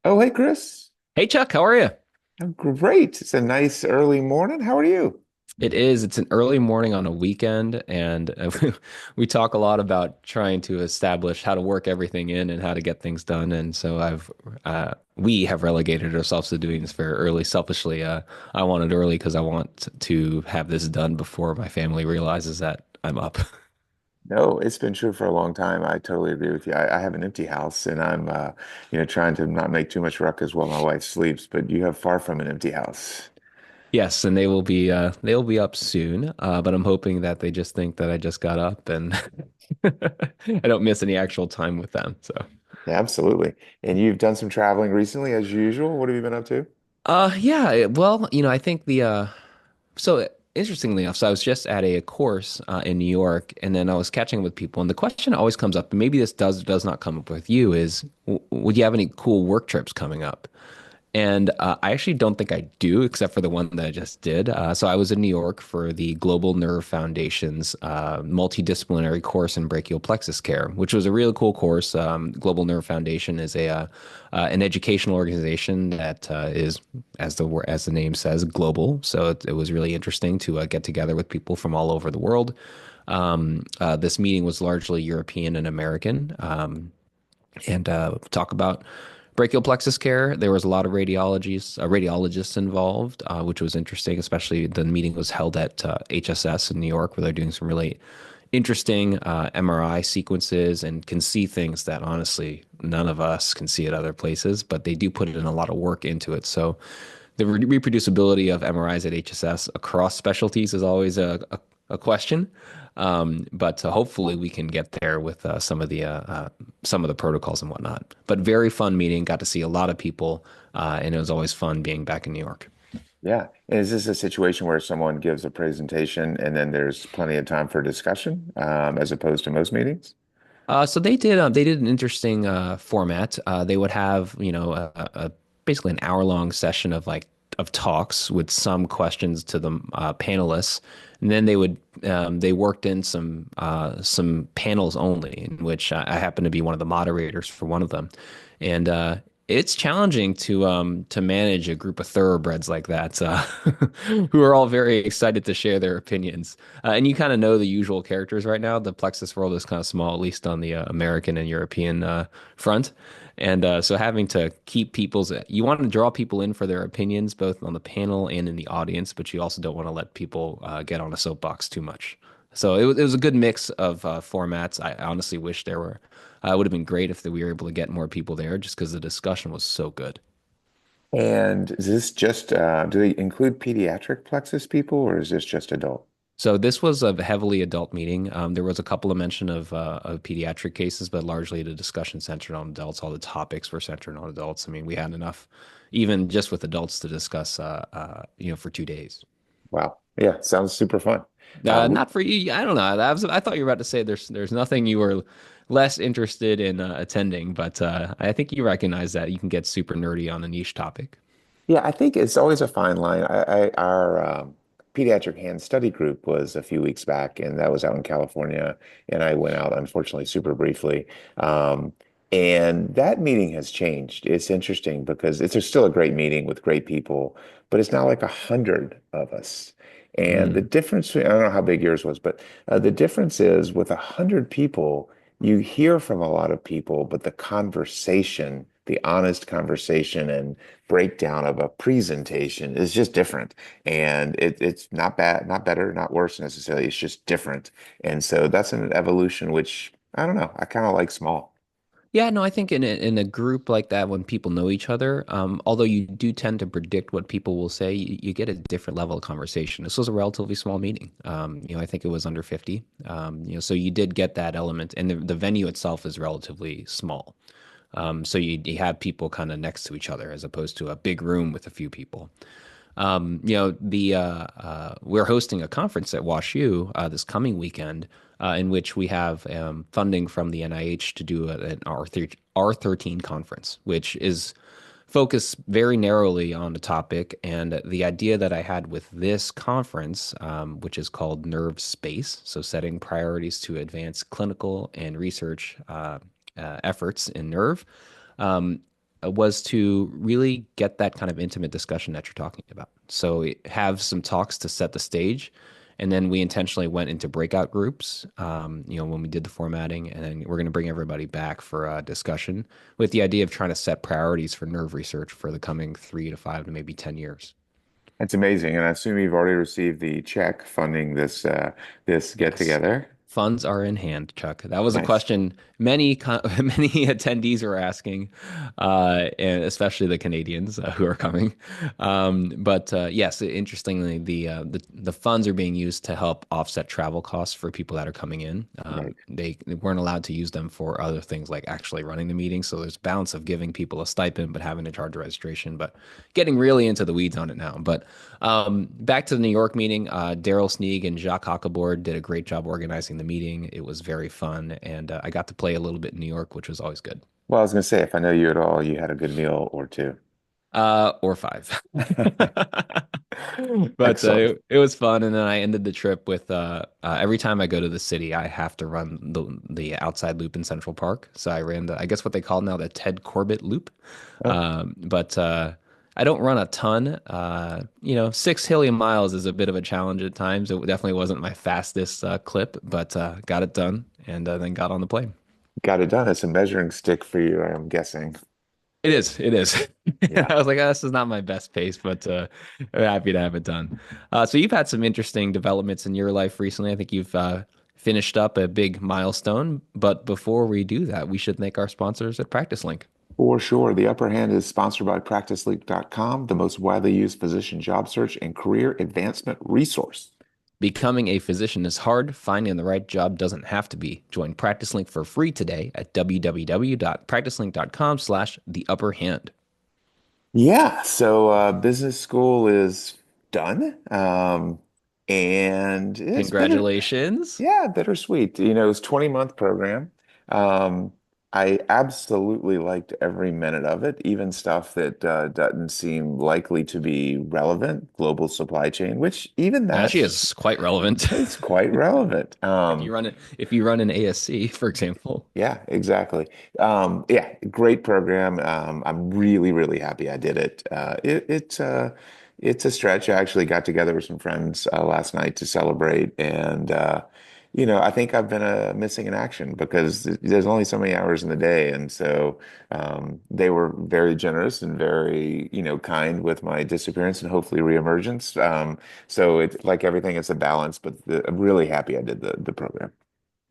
Oh, hey, Chris. Hey Chuck, how are you? I'm great. It's a nice early morning. How are you? It is. It's an early morning on a weekend, and we talk a lot about trying to establish how to work everything in and how to get things done. And so we have relegated ourselves to doing this very early. Selfishly, I want it early because I want to have this done before my family realizes that I'm up. No, it's been true for a long time. I totally agree with you. I have an empty house and I'm, trying to not make too much ruckus while my wife sleeps, but you have far from an empty house. Yes, and they will be up soon. But I'm hoping that they just think that I just got up and I don't miss any actual time with them. So. Yeah, absolutely. And you've done some traveling recently, as usual. What have you been up to? Yeah, well, I think so interestingly enough, so I was just at a course in New York, and then I was catching up with people, and the question always comes up, and maybe this does not come up with you, is would you have any cool work trips coming up? And I actually don't think I do, except for the one that I just did. So I was in New York for the Global Nerve Foundation's multidisciplinary course in brachial plexus care, which was a really cool course. Global Nerve Foundation is an educational organization that is, as the name says, global. So it was really interesting to get together with people from all over the world. This meeting was largely European and American. And talk about brachial plexus care. There was a lot of radiologists involved, which was interesting. Especially the meeting was held at HSS in New York, where they're doing some really interesting MRI sequences and can see things that honestly none of us can see at other places, but they do put in a lot of work into it. So the reproducibility of MRIs at HSS across specialties is always a question. But hopefully we can get there with some of the protocols and whatnot. But very fun meeting. Got to see a lot of people, and it was always fun being back in New York. Yeah. And is this a situation where someone gives a presentation and then there's plenty of time for discussion, as opposed to most meetings? So they did an interesting format. They would have basically an hour long session of talks with some questions to the panelists, and then they worked in some panels only, in which I happen to be one of the moderators for one of them, and it's challenging to manage a group of thoroughbreds like that, who are all very excited to share their opinions. And you kind of know the usual characters right now. The Plexus world is kind of small, at least on the American and European front. And so having to keep you want to draw people in for their opinions, both on the panel and in the audience, but you also don't want to let people get on a soapbox too much. So it was a good mix of formats. I honestly wish there were. It would have been great if we were able to get more people there, just because the discussion was so good. And is this just, do they include pediatric plexus people or is this just adult? So this was a heavily adult meeting. There was a couple of mention of pediatric cases, but largely the discussion centered on adults. All the topics were centered on adults. I mean, we had enough, even just with adults, to discuss, for 2 days. Wow. Yeah, sounds super fun. Not for you. I don't know. I thought you were about to say there's nothing you were less interested in attending, but I think you recognize that you can get super nerdy on a niche topic. Yeah, I think it's always a fine line. Our pediatric hand study group was a few weeks back, and that was out in California. And I went out, unfortunately, super briefly. Um, and that meeting has changed. It's interesting because it's still a great meeting with great people, but it's now like 100 of us. And the Mm. difference, I don't know how big yours was, but the difference is with 100 people, you hear from a lot of people, but the conversation, the honest conversation and breakdown of a presentation is just different. And it's not bad, not better, not worse necessarily. It's just different. And so that's an evolution, which I don't know. I kind of like small. Yeah, no, I think in a group like that, when people know each other, although you do tend to predict what people will say, you get a different level of conversation. This was a relatively small meeting. I think it was under 50. So you did get that element, and the venue itself is relatively small. So you have people kind of next to each other as opposed to a big room with a few people. We're hosting a conference at WashU this coming weekend, in which we have funding from the NIH to do an R13 conference, which is focused very narrowly on the topic. And the idea that I had with this conference, which is called Nerve Space, so setting priorities to advance clinical and research efforts in nerve. Um, was to really get that kind of intimate discussion that you're talking about. So have some talks to set the stage, and then we intentionally went into breakout groups. When we did the formatting, and then we're going to bring everybody back for a discussion with the idea of trying to set priorities for nerve research for the coming 3 to 5 to maybe 10 years. That's amazing. And I assume you've already received the check funding this get Yes. together. Funds are in hand, Chuck. That was a Nice. question many attendees were asking, and especially the Canadians who are coming. But yes, interestingly, the funds are being used to help offset travel costs for people that are coming in. Right. They weren't allowed to use them for other things like actually running the meeting. So there's balance of giving people a stipend, but having to charge a registration. But getting really into the weeds on it now. But back to the New York meeting, Daryl Sneeg and Jacques Hockabord did a great job organizing the meeting. It was very fun, and I got to play a little bit in New York, which was always good. Well, I was going to say, if I know you at all, you had a good meal or two. Or five. But Excellent. it was fun, and then I ended the trip with every time I go to the city, I have to run the outside loop in Central Park. So I ran I guess what they call now the Ted Corbett loop. Oh, But I don't run a ton. 6 hilly miles is a bit of a challenge at times. It definitely wasn't my fastest clip, but got it done, and then got on the plane. got it done. It's a measuring stick for you, I'm guessing. It is. It is. Yeah. I was like, oh, this is not my best pace, but I'm happy to have it done. So you've had some interesting developments in your life recently. I think you've finished up a big milestone. But before we do that, we should thank our sponsors at Practice Link. For sure. The Upper Hand is sponsored by PracticeLeap.com, the most widely used physician job search and career advancement resource. Becoming a physician is hard. Finding the right job doesn't have to be. Join Practice Link for free today at www.practicelink.com/the upper hand. Yeah, so business school is done. And it's bitter. Congratulations. Yeah, bittersweet. It's 20-month program. Um, I absolutely liked every minute of it, even stuff that doesn't seem likely to be relevant, global supply chain, which even Actually, that's is quite relevant. it's quite relevant. If you run an ASC, for example. Yeah, exactly. Yeah, great program. I'm really, really happy I did it. It's a stretch. I actually got together with some friends last night to celebrate, and I think I've been missing in action because there's only so many hours in the day, and so they were very generous and very, kind with my disappearance and hopefully reemergence. So it's like everything, it's a balance, but I'm really happy I did the program.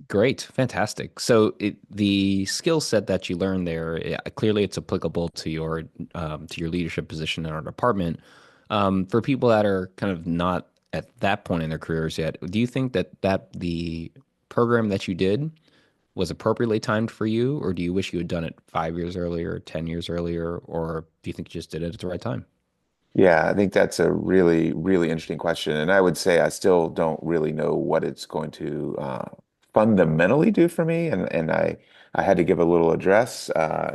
Great, fantastic. So the skill set that you learned there, clearly it's applicable to your leadership position in our department. For people that are kind of not at that point in their careers yet, do you think that the program that you did was appropriately timed for you, or do you wish you had done it 5 years earlier, 10 years earlier, or do you think you just did it at the right time? Yeah, I think that's a really, really interesting question. And I would say I still don't really know what it's going to fundamentally do for me. And I had to give a little address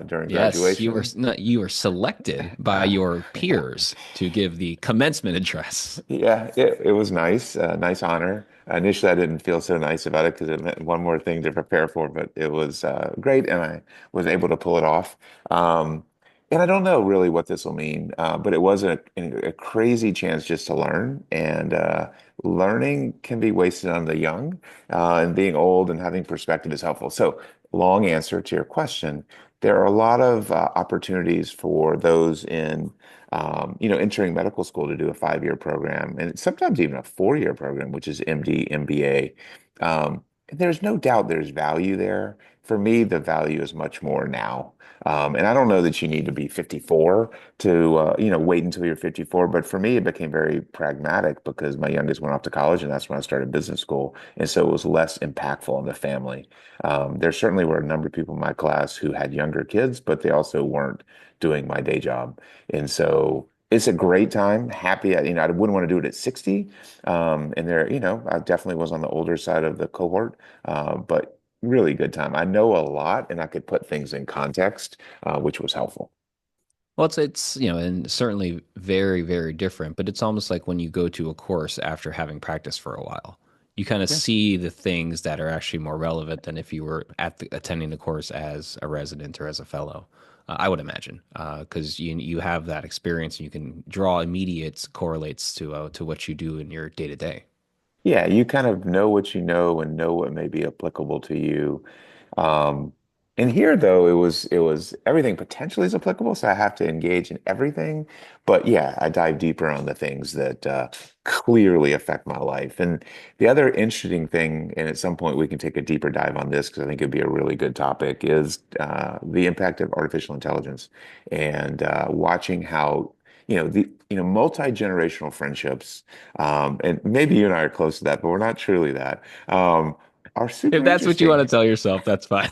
during Yes, graduation. you were selected by your peers to give the commencement address. Yeah, it was nice, nice honor. Initially, I didn't feel so nice about it because it meant one more thing to prepare for, but it was great, and I was able to pull it off. And I don't know really what this will mean, but it was a crazy chance just to learn, and learning can be wasted on the young, and being old and having perspective is helpful. So, long answer to your question, there are a lot of opportunities for those in entering medical school to do a 5-year program and sometimes even a 4-year program, which is MD, MBA. There's no doubt there's value there. For me, the value is much more now. And I don't know that you need to be 54 to, wait until you're 54. But for me, it became very pragmatic because my youngest went off to college and that's when I started business school. And so it was less impactful on the family. There certainly were a number of people in my class who had younger kids, but they also weren't doing my day job. And so it's a great time. Happy, I wouldn't want to do it at 60. And there, I definitely was on the older side of the cohort, but really good time. I know a lot and I could put things in context, which was helpful. Well, it's and certainly very, very different, but it's almost like when you go to a course after having practiced for a while. You kind of Yeah. see the things that are actually more relevant than if you were attending the course as a resident or as a fellow. I would imagine, because you have that experience and you can draw immediate correlates to what you do in your day to day. Yeah, you kind of know what you know and know what may be applicable to you. Um, and here though, it was everything potentially is applicable, so I have to engage in everything. But yeah, I dive deeper on the things that clearly affect my life. And the other interesting thing, and at some point we can take a deeper dive on this because I think it'd be a really good topic, is the impact of artificial intelligence and watching how multi-generational friendships and maybe you and I are close to that, but we're not truly that. Are If super that's what you want to interesting. tell yourself, that's fine.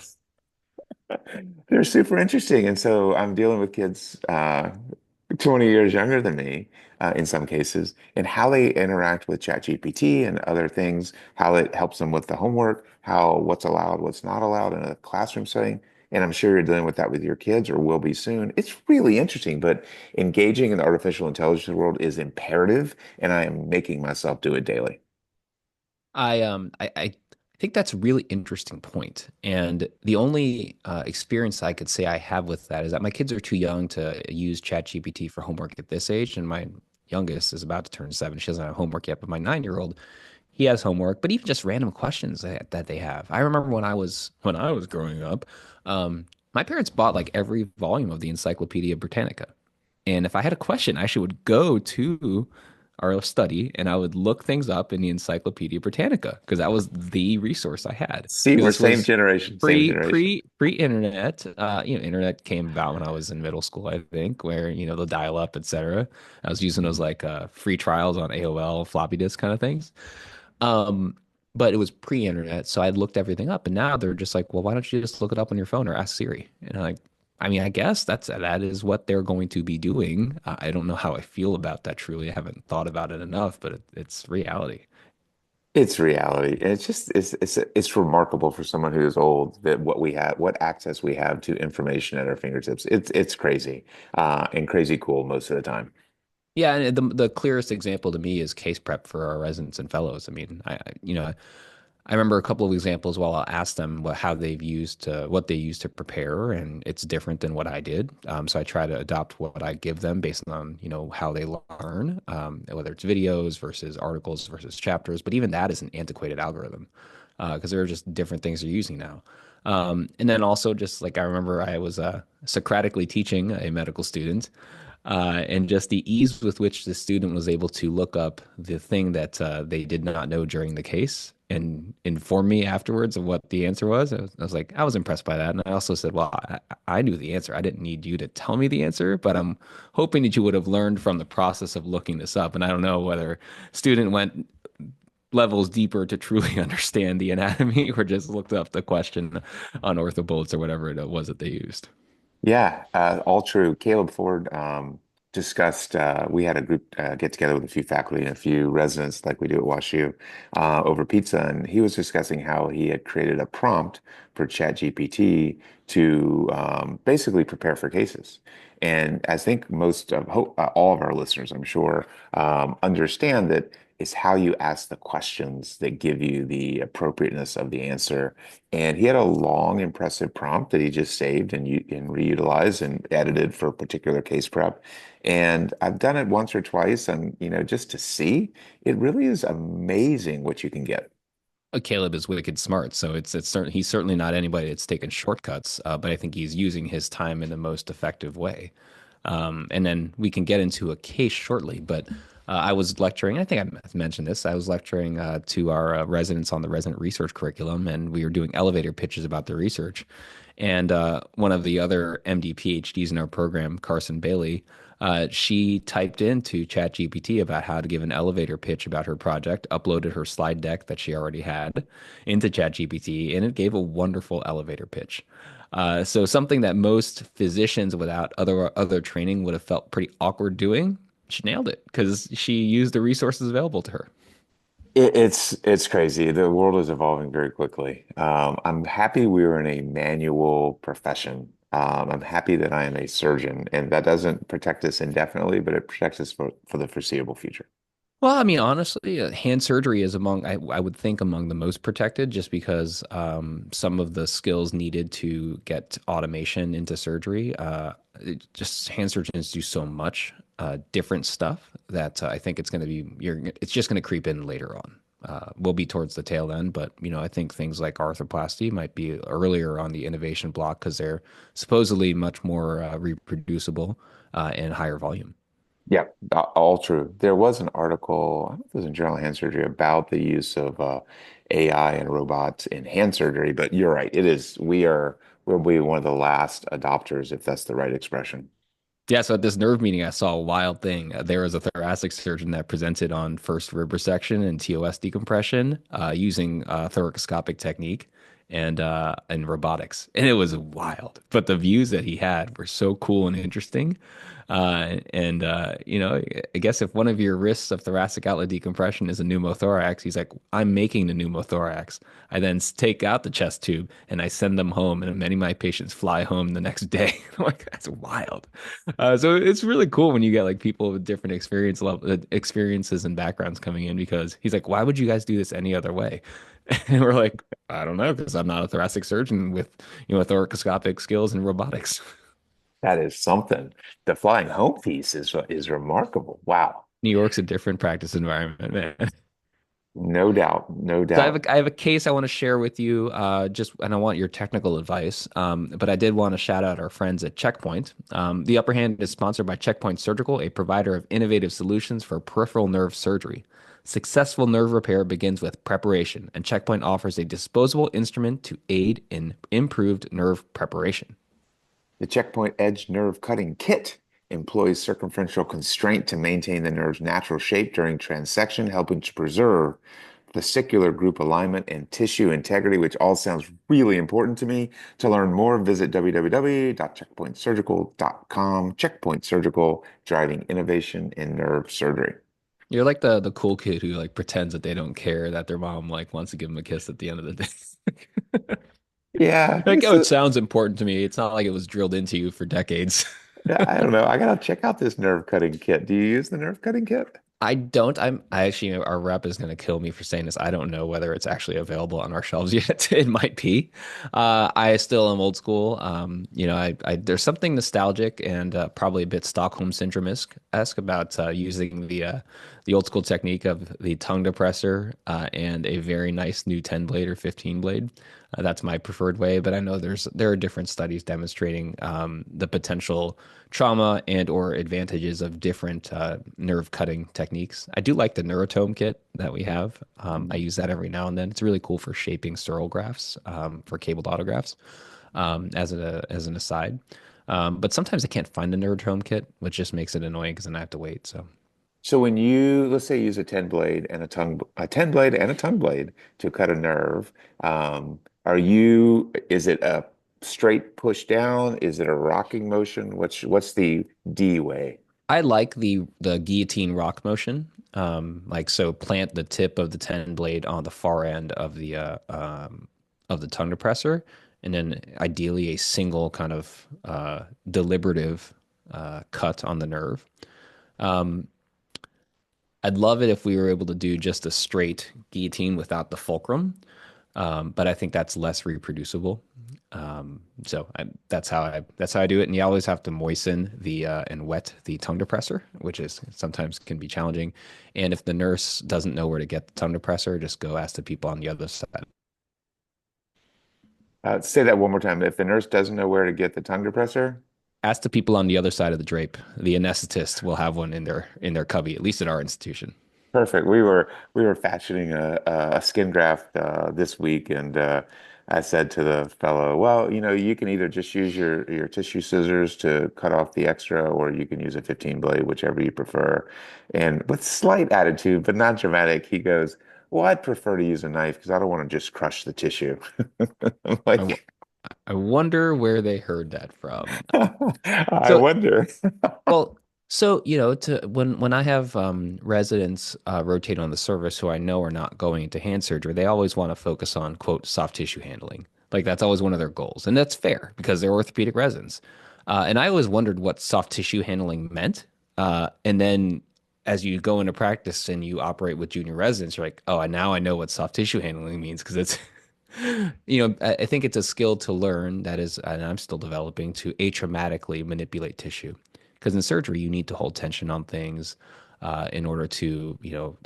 They're super interesting. And so I'm dealing with kids 20 years younger than me in some cases, and how they interact with ChatGPT and other things, how it helps them with the homework, how what's allowed, what's not allowed in a classroom setting. And I'm sure you're dealing with that with your kids or will be soon. It's really interesting, but engaging in the artificial intelligence world is imperative, and I am making myself do it daily. I think that's a really interesting point. And the only experience I could say I have with that is that my kids are too young to use ChatGPT for homework at this age, and my youngest is about to turn 7. She doesn't have homework yet, but my 9-year-old, he has homework, but even just random questions that they have. I remember when I was growing up, my parents bought like every volume of the Encyclopedia Britannica. And if I had a question, I actually would go to our study and I would look things up in the Encyclopedia Britannica because that was the resource I had. See, Because we're this same was generation, same pre generation. pre pre internet. Internet came about when I was in middle school, I think, where the dial up, etc. I was using those like free trials on AOL, floppy disk kind of things. Um, but it was pre-internet, so I looked everything up, and now they're just like, well, why don't you just look it up on your phone or ask Siri? And I'm like, I mean, I guess that is what they're going to be doing. I don't know how I feel about that truly. I haven't thought about it enough, but it's reality. It's reality. And it's remarkable for someone who is old that what we have, what access we have to information at our fingertips. It's crazy, and crazy cool most of the time. Yeah, and the clearest example to me is case prep for our residents and fellows. I mean, I remember a couple of examples while I'll ask them what they use to prepare, and it's different than what I did. So I try to adopt what I give them based on how they learn, whether it's videos versus articles versus chapters. But even that is an antiquated algorithm because there are just different things they're using now. And then also just like I remember I was Socratically teaching a medical student, and just the ease with which the student was able to look up the thing that they did not know during the case and inform me afterwards of what the answer was. I was like, I was impressed by that. And I also said, well, I knew the answer. I didn't need you to tell me the answer, but I'm hoping that you would have learned from the process of looking this up. And I don't know whether student went levels deeper to truly understand the anatomy or just looked up the question on orthobullets or whatever it was that they used. Yeah, all true. Caleb Ford discussed, we had a group get together with a few faculty and a few residents, like we do at WashU, over pizza. And he was discussing how he had created a prompt for ChatGPT to basically prepare for cases. And I think all of our listeners, I'm sure, understand that it's how you ask the questions that give you the appropriateness of the answer. And he had a long, impressive prompt that he just saved and reutilized and edited for a particular case prep. And I've done it once or twice, and just to see, it really is amazing what you can get. Caleb is wicked smart, so he's certainly not anybody that's taken shortcuts, but I think he's using his time in the most effective way. And then we can get into a case shortly, but I was lecturing. I think I mentioned this. I was lecturing to our residents on the resident research curriculum, and we were doing elevator pitches about the research. And one of the other MD PhDs in our program, Carson Bailey, she typed into ChatGPT about how to give an elevator pitch about her project, uploaded her slide deck that she already had into ChatGPT, and it gave a wonderful elevator pitch. So something that most physicians without other training would have felt pretty awkward doing, she nailed it because she used the resources available to her. It's crazy. The world is evolving very quickly. I'm happy we are in a manual profession. I'm happy that I am a surgeon, and that doesn't protect us indefinitely, but it protects us for the foreseeable future. Well, I mean, honestly, hand surgery is I would think among the most protected just because some of the skills needed to get automation into surgery, just hand surgeons do so much different stuff that I think it's just going to creep in later on. We'll be towards the tail end, but I think things like arthroplasty might be earlier on the innovation block because they're supposedly much more reproducible and higher volume. Yeah, all true. There was an article, I don't know if it was in Journal of Hand Surgery, about the use of AI and robots in hand surgery, but you're right. We'll be one of the last adopters, if that's the right expression. Yeah, so at this nerve meeting, I saw a wild thing. There was a thoracic surgeon that presented on first rib resection and TOS decompression using thoracoscopic technique and robotics, and it was wild. But the views that he had were so cool and interesting. I guess if one of your risks of thoracic outlet decompression is a pneumothorax, he's like, I'm making the pneumothorax. I then take out the chest tube and I send them home, and many of my patients fly home the next day. I'm like, that's wild. So it's really cool when you get like people with different experiences and backgrounds coming in because he's like, why would you guys do this any other way? And we're like, I don't know, because I'm not a thoracic surgeon with, thoracoscopic skills and robotics. That is something. The flying home piece is remarkable. Wow. New York's a different practice environment, man. No doubt, no So doubt. I have a case I want to share with you, and I want your technical advice. But I did want to shout out our friends at Checkpoint. The Upper Hand is sponsored by Checkpoint Surgical, a provider of innovative solutions for peripheral nerve surgery. Successful nerve repair begins with preparation, and Checkpoint offers a disposable instrument to aid in improved nerve preparation. The checkpoint edge nerve cutting kit employs circumferential constraint to maintain the nerve's natural shape during transection, helping to preserve vesicular group alignment and tissue integrity, which all sounds really important to me. To learn more, visit www.checkpointsurgical.com. Checkpoint Surgical, driving innovation in nerve surgery. You're like the cool kid who like pretends that they don't care that their mom like wants to give them a kiss at the end of the day. Yeah, Like, oh, it sounds important to me. It's not like it was drilled into you for decades. I don't know. I gotta check out this nerve cutting kit. Do you use the nerve cutting kit? I don't. I actually, our rep is going to kill me for saying this. I don't know whether it's actually available on our shelves yet. It might be. I still am old school. There's something nostalgic and probably a bit Stockholm syndrome-esque about using the old school technique of the tongue depressor and a very nice new 10 blade or 15 blade. That's my preferred way, but I know there are different studies demonstrating the potential trauma and or advantages of different nerve cutting techniques. I do like the Neurotome kit that we have. I use that every now and then. It's really cool for shaping sterile grafts for cabled autografts. As an aside, but sometimes I can't find the Neurotome kit, which just makes it annoying because then I have to wait. So So when you, let's say, use a 10 blade and a tongue blade to cut a nerve, is it a straight push down? Is it a rocking motion? What's the D way? I like the guillotine rock motion. Like so, plant the tip of the 10 blade on the far end of the tongue depressor, and then ideally a single kind of deliberative cut on the nerve. Um, I'd love it if we were able to do just a straight guillotine without the fulcrum, but I think that's less reproducible. That's how I do it. And you always have to moisten the and wet the tongue depressor, which is sometimes can be challenging. And if the nurse doesn't know where to get the tongue depressor, just go ask the people on the other side. Say that one more time. If the nurse doesn't know where to get the tongue depressor, Ask the people on the other side of the drape. The anesthetist will have one in their cubby, at least at our institution. perfect. We were fashioning a skin graft this week, and I said to the fellow, "Well, you can either just use your tissue scissors to cut off the extra, or you can use a 15 blade, whichever you prefer." And with slight attitude, but not dramatic, he goes, "Well, I'd prefer to use a knife because I don't want to just crush the tissue." I'm I, w- like, I wonder where they heard that from. I So wonder. Well, so to when I have residents rotate on the service who I know are not going into hand surgery, they always want to focus on quote soft tissue handling. Like that's always one of their goals, and that's fair because they're orthopedic residents. And I always wondered what soft tissue handling meant. And then as you go into practice and you operate with junior residents, you're like, oh, now I know what soft tissue handling means because it's, I think it's a skill to learn that is, and I'm still developing to atraumatically manipulate tissue. Because in surgery, you need to hold tension on things in order to,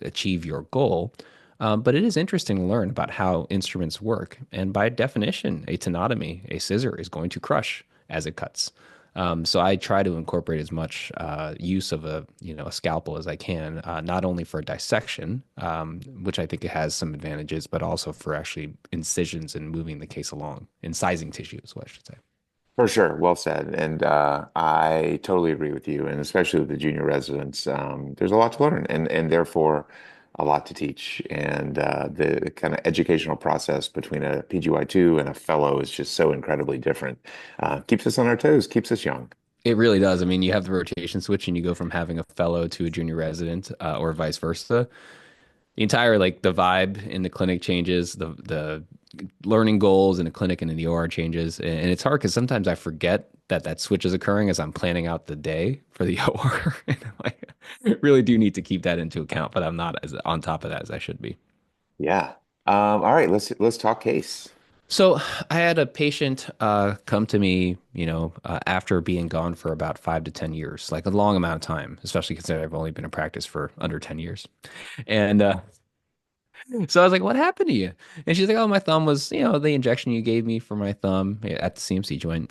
achieve your goal. But it is interesting to learn about how instruments work. And by definition, a tenotomy, a scissor, is going to crush as it cuts. So I try to incorporate as much use of a scalpel as I can, not only for dissection, which I think it has some advantages, but also for actually incisions and moving the case along, incising tissue is what I should say. For sure, well said. And I totally agree with you, and especially with the junior residents, there's a lot to learn and therefore a lot to teach. And the kind of educational process between a PGY2 and a fellow is just so incredibly different. Keeps us on our toes, keeps us young. It really does. I mean, you have the rotation switch and you go from having a fellow to a junior resident, or vice versa. The entire like the vibe in the clinic changes, the learning goals in the clinic and in the OR changes, and it's hard because sometimes I forget that that switch is occurring as I'm planning out the day for the OR. And I'm like, really do need to keep that into account, but I'm not as on top of that as I should be. Yeah. All right, let's talk case. So I had a patient come to me, after being gone for about 5 to 10 years, like a long amount of time, especially considering I've only been in practice for under 10 years. And so I was like, "What happened to you?" And she's like, "Oh, my thumb was, the injection you gave me for my thumb at the CMC joint,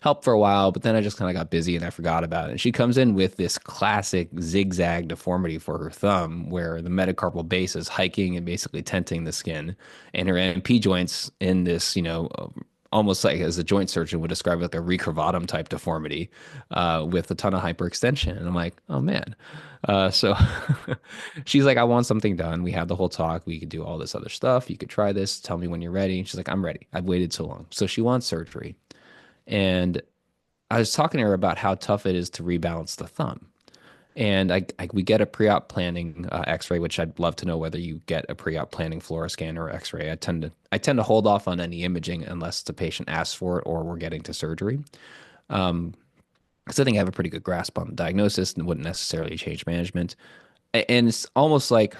helped for a while, but then I just kind of got busy and I forgot about it." And she comes in with this classic zigzag deformity for her thumb, where the metacarpal base is hiking and basically tenting the skin, and her MP joints in this, almost like as a joint surgeon would describe it, like a recurvatum type deformity, with a ton of hyperextension. And I'm like, oh man. So she's like, I want something done. We had the whole talk. We could do all this other stuff. You could try this. Tell me when you're ready. And she's like, I'm ready. I've waited so long. So she wants surgery. And I was talking to her about how tough it is to rebalance the thumb. And we get a pre-op planning X-ray, which I'd love to know whether you get a pre-op planning fluoroscan or X-ray. I tend to hold off on any imaging unless the patient asks for it or we're getting to surgery. Because I think I have a pretty good grasp on the diagnosis and wouldn't necessarily change management. And it's almost like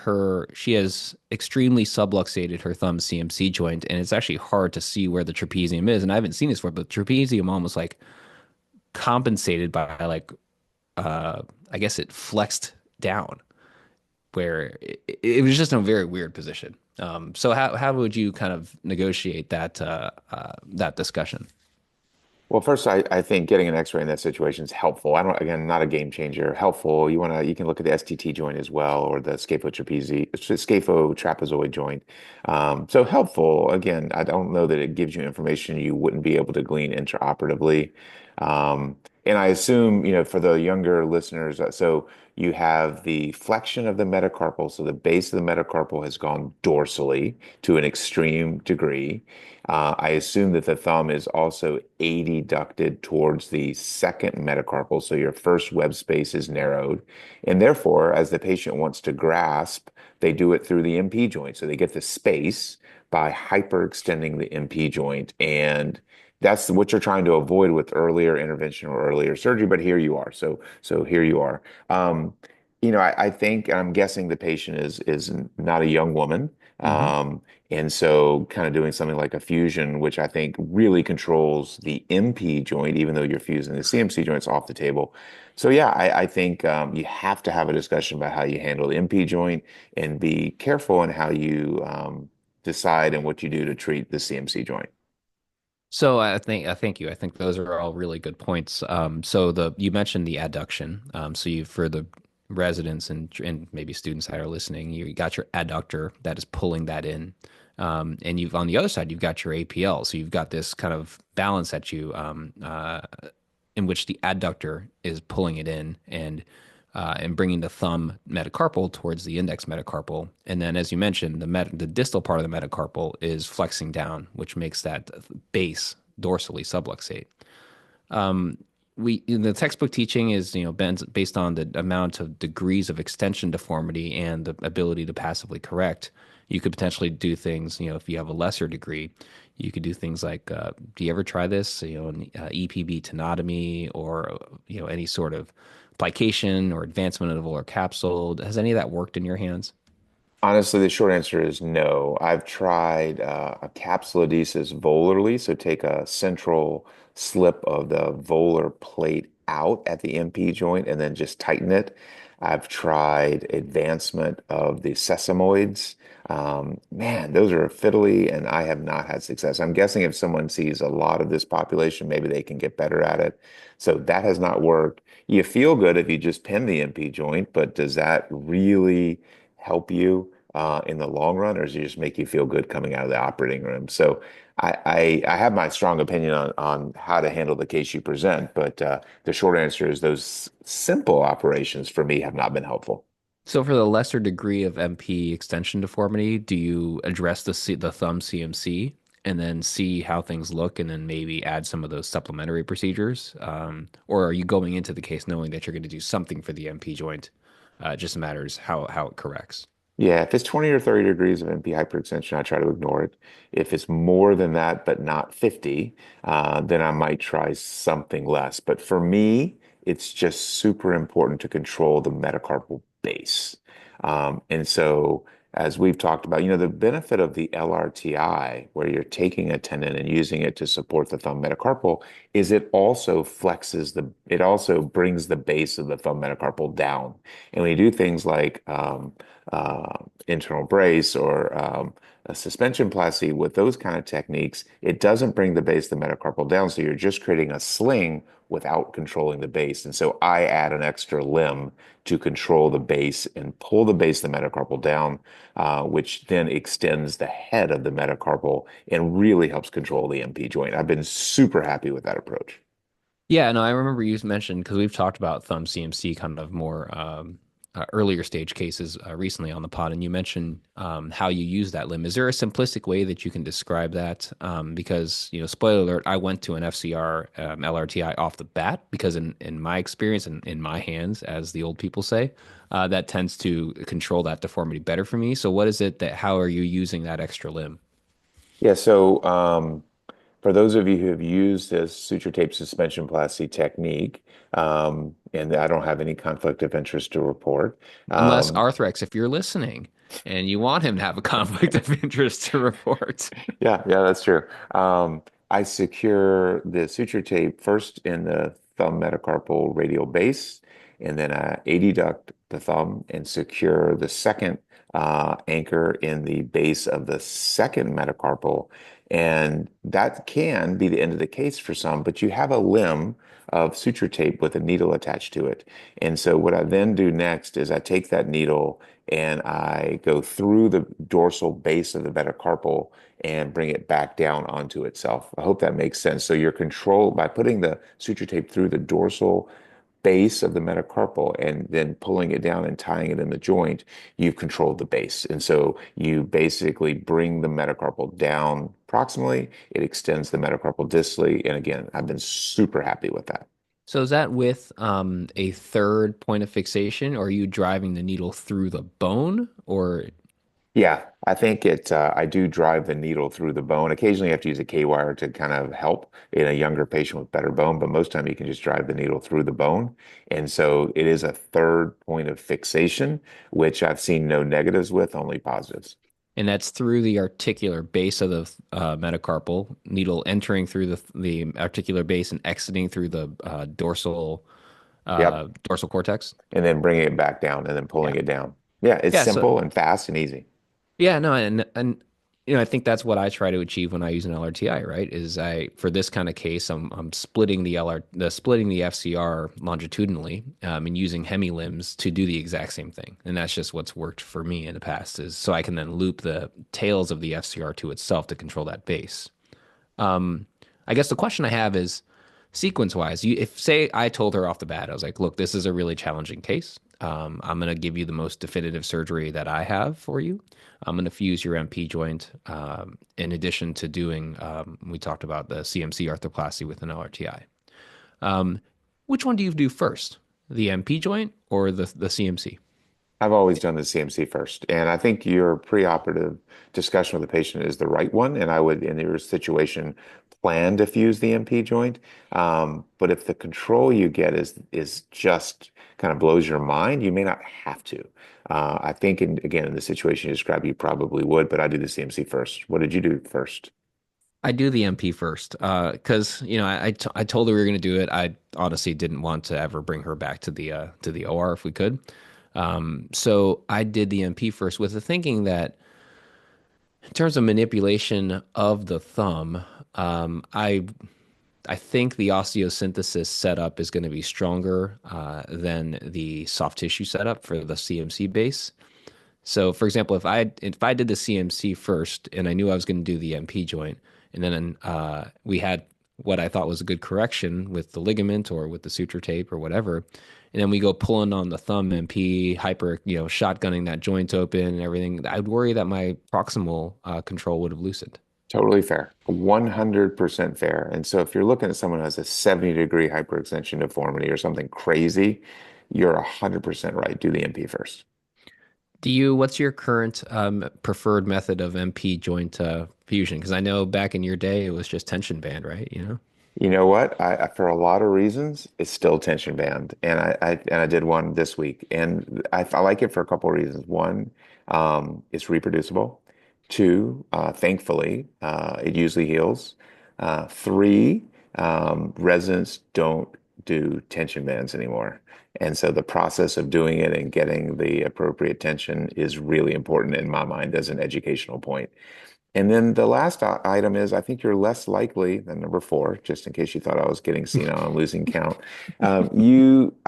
she has extremely subluxated her thumb CMC joint, and it's actually hard to see where the trapezium is. And I haven't seen this before, but trapezium almost like compensated by like I guess it flexed down where it was just in a very weird position. So how would you kind of negotiate that discussion? Well, first, I think getting an X-ray in that situation is helpful. I don't, again, not a game changer. Helpful. You can look at the STT joint as well, or the scaphotrapezoid joint. So helpful. Again, I don't know that it gives you information you wouldn't be able to glean intraoperatively. And I assume, for the younger listeners, so you have the flexion of the metacarpal. So the base of the metacarpal has gone dorsally to an extreme degree. I assume that the thumb is also adducted towards the second metacarpal, so your first web space is narrowed. And therefore, as the patient wants to grasp, they do it through the MP joint. So they get the space by hyperextending the MP joint. And that's what you're trying to avoid with earlier intervention or earlier surgery. But here you are. So here you are. I think I'm guessing the patient is not a young woman. Hmm. And so kind of doing something like a fusion, which I think really controls the MP joint, even though you're fusing the CMC joints off the table. So yeah, I think you have to have a discussion about how you handle the MP joint and be careful in how you decide and what you do to treat the CMC joint. So I thank you. I think those are all really good points. So you mentioned the adduction. So you for the residents and maybe students that are listening, you got your adductor that is pulling that in, and you've on the other side you've got your APL. So you've got this kind of balance that in which the adductor is pulling it in and bringing the thumb metacarpal towards the index metacarpal. And then, as you mentioned, the distal part of the metacarpal is flexing down, which makes that base dorsally subluxate. The textbook teaching is based on the amount of degrees of extension deformity and the ability to passively correct. You could potentially do things, if you have a lesser degree, you could do things like, do you ever try this, an EPB tenotomy or any sort of plication or advancement of the volar capsule. Has any of that worked in your hands? Honestly, the short answer is no. I've tried a capsulodhesis volarly, so take a central slip of the volar plate out at the MP joint and then just tighten it. I've tried advancement of the sesamoids. Man, those are fiddly, and I have not had success. I'm guessing if someone sees a lot of this population, maybe they can get better at it. So that has not worked. You feel good if you just pin the MP joint, but does that really help you in the long run, or does it just make you feel good coming out of the operating room? So I have my strong opinion on how to handle the case you present, but the short answer is those simple operations for me have not been helpful. So for the lesser degree of MP extension deformity, do you address the thumb CMC and then see how things look and then maybe add some of those supplementary procedures? Or are you going into the case knowing that you're going to do something for the MP joint? It just matters how it corrects. Yeah, if it's 20 or 30 degrees of MP hyperextension, I try to ignore it. If it's more than that, but not 50, then I might try something less. But for me, it's just super important to control the metacarpal base. And so, as we've talked about, the benefit of the LRTI, where you're taking a tendon and using it to support the thumb metacarpal, is it also brings the base of the thumb metacarpal down. And when you do things like internal brace or a suspension plasty with those kind of techniques, it doesn't bring the base of the metacarpal down. So you're just creating a sling without controlling the base. And so I add an extra limb to control the base and pull the base of the metacarpal down, which then extends the head of the metacarpal and really helps control the MP joint. I've been super happy with that approach. Yeah, no, I remember you mentioned because we've talked about thumb CMC kind of more earlier stage cases recently on the pod, and you mentioned how you use that limb. Is there a simplistic way that you can describe that? Because, spoiler alert, I went to an FCR LRTI off the bat because in my experience and in my hands, as the old people say, that tends to control that deformity better for me. So what is it how are you using that extra limb? Yeah, so for those of you who have used this suture tape suspension plasty technique, and I don't have any conflict of interest to report. Unless um, Arthrex, if you're listening and you want him to have a conflict of interest to report. yeah, that's true. I secure the suture tape first in the thumb metacarpal radial base, and then I adduct the thumb and secure the second anchor in the base of the second metacarpal. And that can be the end of the case for some, but you have a limb of suture tape with a needle attached to it. And so what I then do next is I take that needle and I go through the dorsal base of the metacarpal and bring it back down onto itself. I hope that makes sense. So you're controlled by putting the suture tape through the dorsal base of the metacarpal and then pulling it down and tying it in the joint, you've controlled the base. And so you basically bring the metacarpal down proximally, it extends the metacarpal distally. And again, I've been super happy with that. So is that with a third point of fixation, or are you driving the needle through the bone? Or Yeah, I think I do drive the needle through the bone. Occasionally, you have to use a K-wire to kind of help in a younger patient with better bone, but most time you can just drive the needle through the bone. And so it is a third point of fixation, which I've seen no negatives with, only positives. and that's through the articular base of the metacarpal needle entering through the articular base and exiting through the Yep. dorsal cortex. And then bringing it back down and then Yeah. pulling it down. Yeah, it's Yeah. So simple and fast and easy. yeah, no, and I think that's what I try to achieve when I use an LRTI, right? Is I for this kind of case, I'm splitting splitting the FCR longitudinally, and using hemi limbs to do the exact same thing. And that's just what's worked for me in the past is so I can then loop the tails of the FCR to itself to control that base. Um, I guess the question I have is sequence wise, if say I told her off the bat, I was like, look, this is a really challenging case. I'm going to give you the most definitive surgery that I have for you. I'm going to fuse your MP joint in addition to doing, we talked about the CMC arthroplasty with an LRTI. Um, which one do you do first? The MP joint or the CMC? I've always done the CMC first, and I think your preoperative discussion with the patient is the right one. And I would, in your situation, plan to fuse the MP joint. But if the control you get is just kind of blows your mind, you may not have to. I think again in the situation you described, you probably would, but I do the CMC first. What did you do first? I do the MP first, because I told her we were going to do it. I honestly didn't want to ever bring her back to the OR if we could. So I did the MP first with the thinking that in terms of manipulation of the thumb, I think the osteosynthesis setup is going to be stronger than the soft tissue setup for the CMC base. So, for example, if I did the CMC first and I knew I was going to do the MP joint, and then we had what I thought was a good correction with the ligament or with the suture tape or whatever, and then we go pulling on the thumb MP, shotgunning that joint open and everything, I'd worry that my proximal control would have loosened. Totally fair. 100% fair. And so if you're looking at someone who has a 70-degree hyperextension deformity or something crazy, you're 100% right. Do the MP first. What's your current preferred method of MP joint fusion? Because I know back in your day it was just tension band, right? You know? You know what? For a lot of reasons, it's still tension band, and I did one this week, and I like it for a couple of reasons. One, it's reproducible. Two, thankfully, it usually heals. Three, residents don't do tension bands anymore, and so the process of doing it and getting the appropriate tension is really important in my mind as an educational point. And then the last item is I think you're less likely than number four, just in case you thought I was getting senile and losing count. I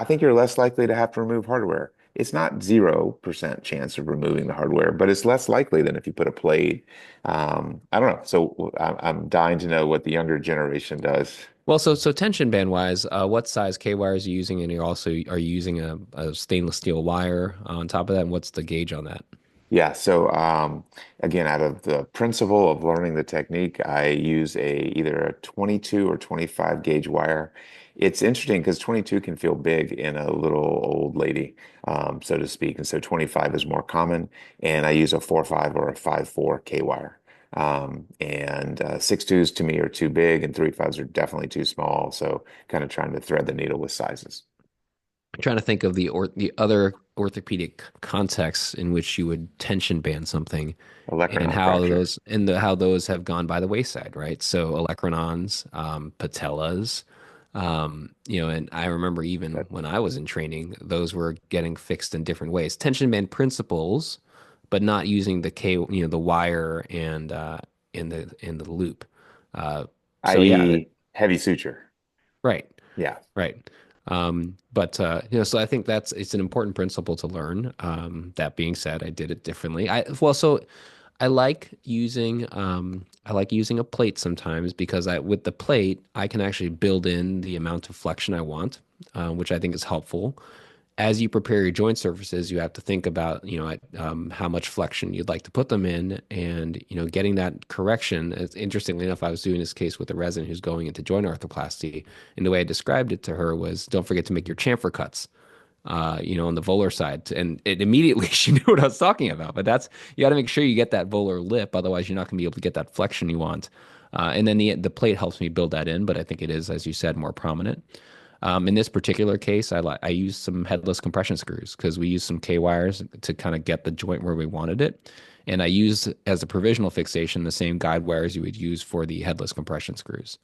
think you're less likely to have to remove hardware. It's not 0% chance of removing the hardware, but it's less likely than if you put a plate. I don't know. So I'm dying to know what the younger generation does. Well, so tension band wise, what size K wires are you using, and are you using a stainless steel wire on top of that? And what's the gauge on that? Yeah, so again, out of the principle of learning the technique, I use either a 22 or 25 gauge wire. It's interesting because 22 can feel big in a little old lady, so to speak, and so 25 is more common. And I use a 4.5 or a 5.4 K wire. And 6.2s to me are too big, and 3.5s are definitely too small. So kind of trying to thread the needle with sizes. I'm trying to think of the other orthopedic contexts in which you would tension band something, and Olecranon how fracture. those have gone by the wayside, right? So olecranons, patellas, and I remember even That when I was in training, those were getting fixed in different ways. Tension band principles, but not using the wire and in the loop. Uh, so yeah, i.e. heavy suture. right. Yeah. Right. But so I think it's an important principle to learn. That being said, I did it differently. So I like using a plate sometimes because with the plate I can actually build in the amount of flexion I want, which I think is helpful. As you prepare your joint surfaces, you have to think about, how much flexion you'd like to put them in, and getting that correction. Interestingly enough, I was doing this case with a resident who's going into joint arthroplasty, and the way I described it to her was, don't forget to make your chamfer cuts, on the volar side. And it immediately she knew what I was talking about. But you got to make sure you get that volar lip, otherwise you're not going to be able to get that flexion you want. And then the plate helps me build that in, but I think it is, as you said, more prominent. In this particular case, I used some headless compression screws because we used some K wires to kind of get the joint where we wanted it. And I used as a provisional fixation the same guide wires you would use for the headless compression screws.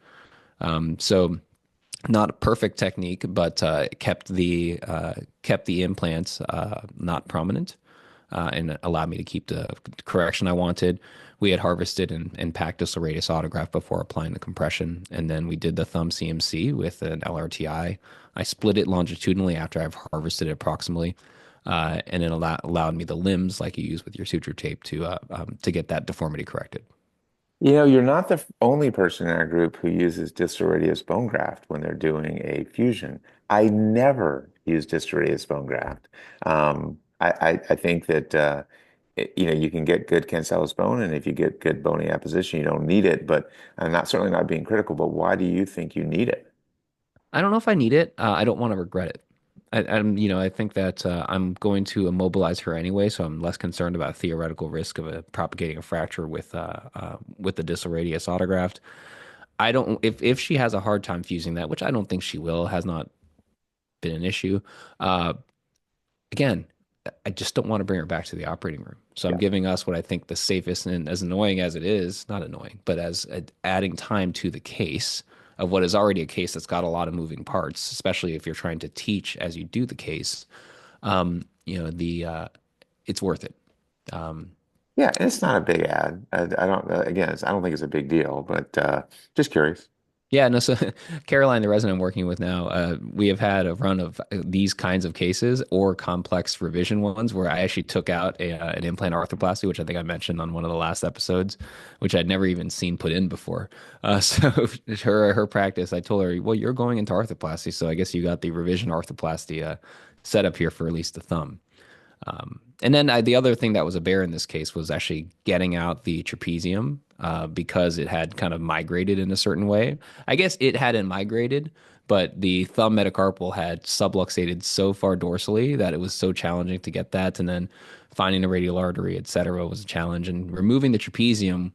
So not a perfect technique, but kept the implants not prominent, and allowed me to keep the correction I wanted. We had harvested and packed a serratus autograft before applying the compression, and then we did the thumb CMC with an LRTI. I split it longitudinally after I've harvested it proximally, and it allowed me the limbs like you use with your suture tape to get that deformity corrected. You're not the only person in our group who uses distal radius bone graft when they're doing a fusion. I never use distal radius bone graft. I think that you can get good cancellous bone, and if you get good bony apposition, you don't need it. But I'm not certainly not being critical. But why do you think you need it? I don't know if I need it. I don't want to regret it. I think that I'm going to immobilize her anyway, so I'm less concerned about theoretical risk of propagating a fracture with the distal radius autograft. I don't if she has a hard time fusing that, which I don't think she will, has not been an issue. Uh, again, I just don't want to bring her back to the operating room. So I'm Yeah. giving us what I think the safest, and as annoying as it is, not annoying, but as adding time to the case of what is already a case that's got a lot of moving parts, especially if you're trying to teach as you do the case. The it's worth it. Um, Yeah, it's not a big ad. I don't, again, I don't think it's a big deal, but just curious. Yeah, no, so Caroline, the resident I'm working with now, we have had a run of these kinds of cases or complex revision ones where I actually took out an implant arthroplasty, which I think I mentioned on one of the last episodes, which I'd never even seen put in before. So her practice, I told her, well, you're going into arthroplasty, so I guess you got the revision arthroplasty set up here for at least the thumb. And then the other thing that was a bear in this case was actually getting out the trapezium because it had kind of migrated in a certain way. I guess it hadn't migrated, but the thumb metacarpal had subluxated so far dorsally that it was so challenging to get that. And then finding a radial artery, et cetera, was a challenge. And removing the trapezium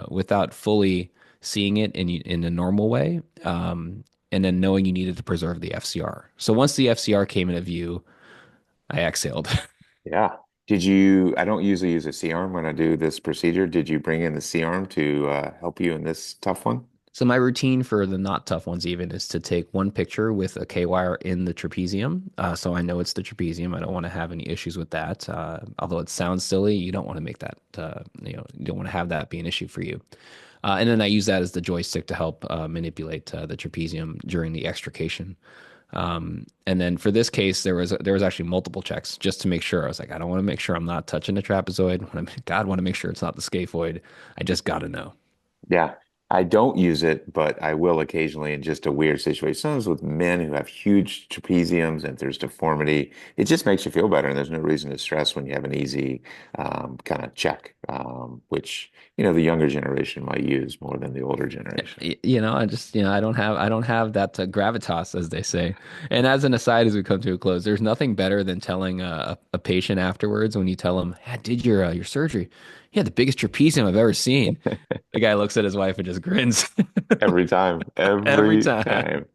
without fully seeing it in a normal way, and then knowing you needed to preserve the FCR. So once the FCR came into view, I exhaled. Yeah. I don't usually use a C-arm when I do this procedure. Did you bring in the C-arm to help you in this tough one? So my routine for the not tough ones even is to take one picture with a K-wire in the trapezium. So I know it's the trapezium. I don't want to have any issues with that. Although it sounds silly, you don't want to make that, you don't want to have that be an issue for you. And then I use that as the joystick to help manipulate the trapezium during the extrication. And then for this case, there was actually multiple checks just to make sure. I was like, I don't want to make sure I'm not touching the trapezoid. God, want to make sure it's not the scaphoid. I just got to know. Yeah, I don't use it, but I will occasionally in just a weird situation. Sometimes with men who have huge trapeziums and if there's deformity, it just makes you feel better. And there's no reason to stress when you have an easy kind of check, which, the younger generation might use more than the older generation. I just, I don't have that gravitas, as they say. And as an aside, as we come to a close, there's nothing better than telling a patient afterwards when you tell them, "I did your surgery. You had the biggest trapezium I've ever seen." The guy looks at his wife and just grins Every time, every every time. time.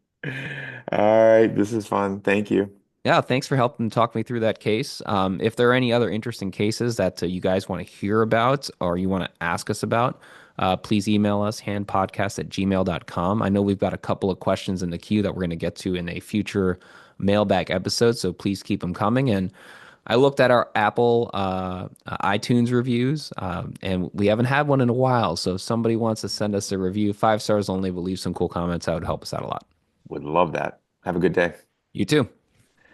All right, this is fun. Thank you. Yeah, thanks for helping talk me through that case. If there are any other interesting cases that you guys want to hear about or you want to ask us about, please email us handpodcast@gmail.com. I know we've got a couple of questions in the queue that we're going to get to in a future mailbag episode, so please keep them coming. And I looked at our Apple iTunes reviews, and we haven't had one in a while. So if somebody wants to send us a review, 5 stars only, but leave some cool comments, that would help us out a lot. Would love that. Have a good day. You too.